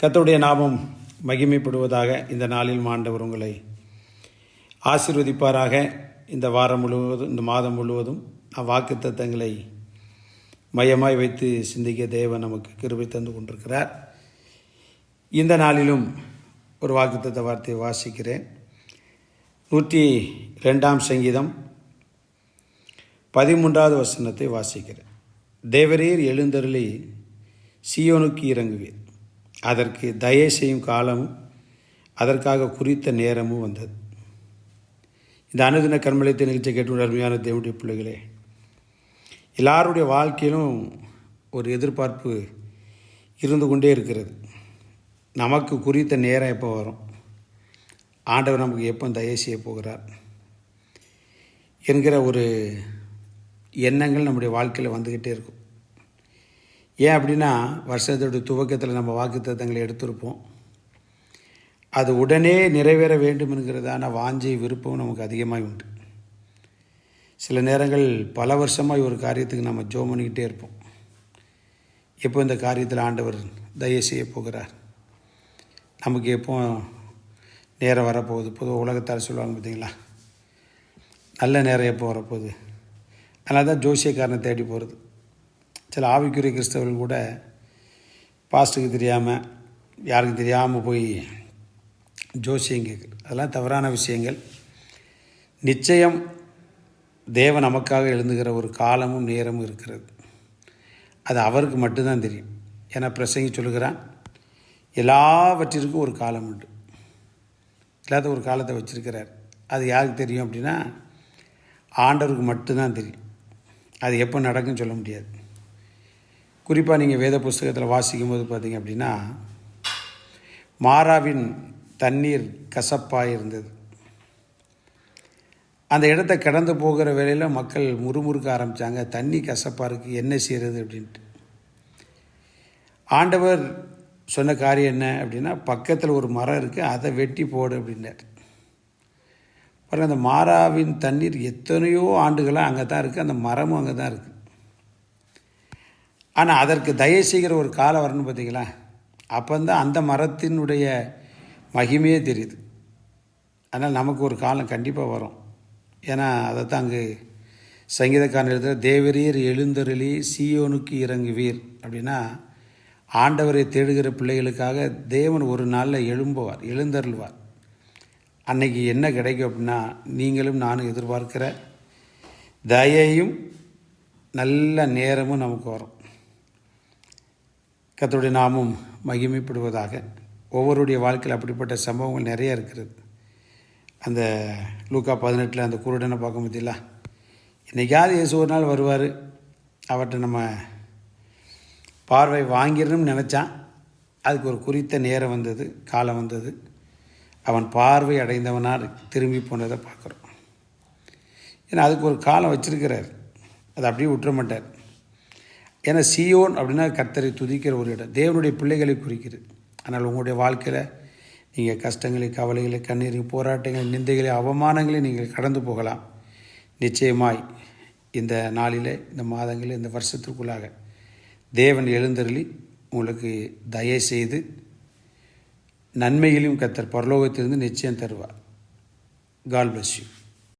கர்த்தருடைய நாமம் மகிமைப்படுவதாக. இந்த நாளில் ஆண்டவர் உங்களை ஆசீர்வதிப்பாராக. இந்த வாரம் முழுவதும், இந்த மாதம் முழுவதும் அவ்வாக்குத்தத்தங்களை மையமாய் வைத்து சிந்திக்க தேவன் நமக்கு கிருபை தந்து கொண்டிருக்கிறார். இந்த நாளிலும் ஒரு வாக்குத்தத்த வார்த்தையை வாசிக்கிறேன். 102 சங்கீதம் 13வது வசனத்தை வாசிக்கிறேன். தேவரீர் எழுந்தருளி சீயோனுக்கு இறங்குவீர், அதற்கு தயை செய்யும் காலமும் அதற்காக குறித்த நேரமும் வந்தது. இந்த அனுதின கர்மலத்தை நிகழ்ச்சி கேட்டு அருமையான தேவனுடைய பிள்ளைகளே, எல்லாருடைய வாழ்க்கையிலும் ஒரு எதிர்பார்ப்பு இருந்து கொண்டே இருக்கிறது. நமக்கு குறித்த நேரம் எப்போ வரும், ஆண்டவர் நமக்கு எப்போ தயை செய்ய போகிறார் என்கிற ஒரு எண்ணங்கள் நம்முடைய வாழ்க்கையில் வந்துக்கிட்டே இருக்கும். ஏன் அப்படின்னா, வருஷத்தோட துவக்கத்தில் நம்ம வாக்குத்தத்தங்களை எடுத்திருப்போம். அது உடனே நிறைவேற வேண்டும் என்கிறதான வாஞ்சை விருப்பம் நமக்கு அதிகமாக உண்டு. சில நேரங்கள் பல வருஷமாக ஒரு காரியத்துக்கு நம்ம ஜெபம் பண்ணிக்கிட்டே இருப்போம். எப்போ இந்த காரியத்தில் ஆண்டவர் தயை செய்ய போகிறார், நமக்கு எப்போ நேரம் வரப்போகுது. பொதுவாக உலகத்தார் சொல்லுவாங்க பார்த்தீங்களா, நல்ல நேரம் எப்போ வரப்போகுது. அதனால தான் ஜோசியக்காரனை தேடி போகிறது. சில ஆவிக்குரிய கிறிஸ்தவர்கள் கூட பாஸ்டருக்கு தெரியாமல், யாருக்கும் தெரியாமல் போய் ஜோசியம் கேட்குறது, அதெல்லாம் தவறான விஷயங்கள். நிச்சயம் தேவன் நமக்காக எழுந்துகிற ஒரு காலமும் நேரமும் இருக்கிறது. அது அவருக்கு மட்டும்தான் தெரியும். ஏன்னா பிரசங்கி சொல்லுகிறான், எல்லாவற்றிற்கும் ஒரு காலம் உண்டு, இல்லாத ஒரு காலத்தை வச்சிருக்கிறார். அது யாருக்கு தெரியும் அப்படின்னா, ஆண்டவருக்கு மட்டும்தான் தெரியும். அது எப்போ நடக்குன்னு சொல்ல முடியாது. குறிப்பாக நீங்கள் வேத புஸ்தகத்தில் வாசிக்கும்போது பார்த்தீங்க அப்படின்னா, மாராவின் தண்ணீர் கசப்பாக இருந்தது. அந்த இடத்த கடந்து போகிற வேளையில் மக்கள் முறுமுறுக்க ஆரம்பித்தாங்க, தண்ணி கசப்பாக இருக்குது, என்ன செய்கிறது அப்படின்ட்டு. ஆண்டவர் சொன்ன காரியம் என்ன அப்படின்னா, பக்கத்தில் ஒரு மரம் இருக்குது, அதை வெட்டி போடு அப்படின்னார். பாருங்கள், அந்த மாராவின் தண்ணீர் எத்தனையோ ஆண்டுகளாக அங்கே தான் இருக்குது, அந்த மரமும் அங்கே தான் இருக்குது. ஆனால் அதற்கு தயை செய்கிற ஒரு காலம் வரணும் பார்த்தீங்களா, அப்போ தான் அந்த மரத்தினுடைய மகிமையே தெரியுது. அதனால் நமக்கு ஒரு காலம் கண்டிப்பாக வரும். ஏன்னா அதை தான் அங்கு சங்கீதக்காரன் எழுதுகிற, தேவரீர் எழுந்தருளி சீயோனுக்கு இறங்குவீர் அப்படின்னா, ஆண்டவரை தேடுகிற பிள்ளைகளுக்காக தேவன் ஒரு நாளில் எழுந்தருள்வார். அன்னைக்கு என்ன கிடைக்கும் அப்படின்னா, நீங்களும் நானும் எதிர்பார்க்கிற தயையும் நல்ல நேரமும் நமக்கு வரும். கர்த்தருடைய நாமம் மகிமைப்படுவதாக. ஒவ்வொருடைய வாழ்க்கையில் அப்படிப்பட்ட சம்பவங்கள் நிறைய இருக்கிறது. அந்த லூக்கா 18 அந்த குருடனை பார்க்க முடியல, இன்றைக்காவது இயேசு ஒரு நாள் வருவார், அவர்கிட்ட நம்ம பார்வை வாங்கிடணும்னு நினச்சான். அதுக்கு ஒரு குறித்த நேரம் வந்தது, காலம் வந்தது. அவன் பார்வை அடைந்தவனால் திரும்பி போனதை பார்க்குறோம். ஏன்னா அதுக்கு ஒரு காலம் வச்சிருக்கிறார், அதை அப்படியே விட்டுற மாட்டார். ஏன்னா சீயோன் அப்படின்னா கர்த்தரை துதிக்கிற ஒரு இடம், தேவனுடைய பிள்ளைகளை குறிக்கிறது. ஆனால் உங்களுடைய வாழ்க்கையில் நீங்கள் கஷ்டங்களை, கவலைகளை, கண்ணீரை, போராட்டங்களை, நிந்தைகளை, அவமானங்களை நீங்கள் கடந்து போகலாம். நிச்சயமாய் இந்த நாளில், இந்த மாதங்களில், இந்த வருஷத்திற்குள்ளாக தேவன் எழுந்தருளி உங்களுக்கு தயை செய்து நன்மையிலும் கர்த்தர் பரலோகத்திலிருந்து நிச்சயம் தருவார். God bless you.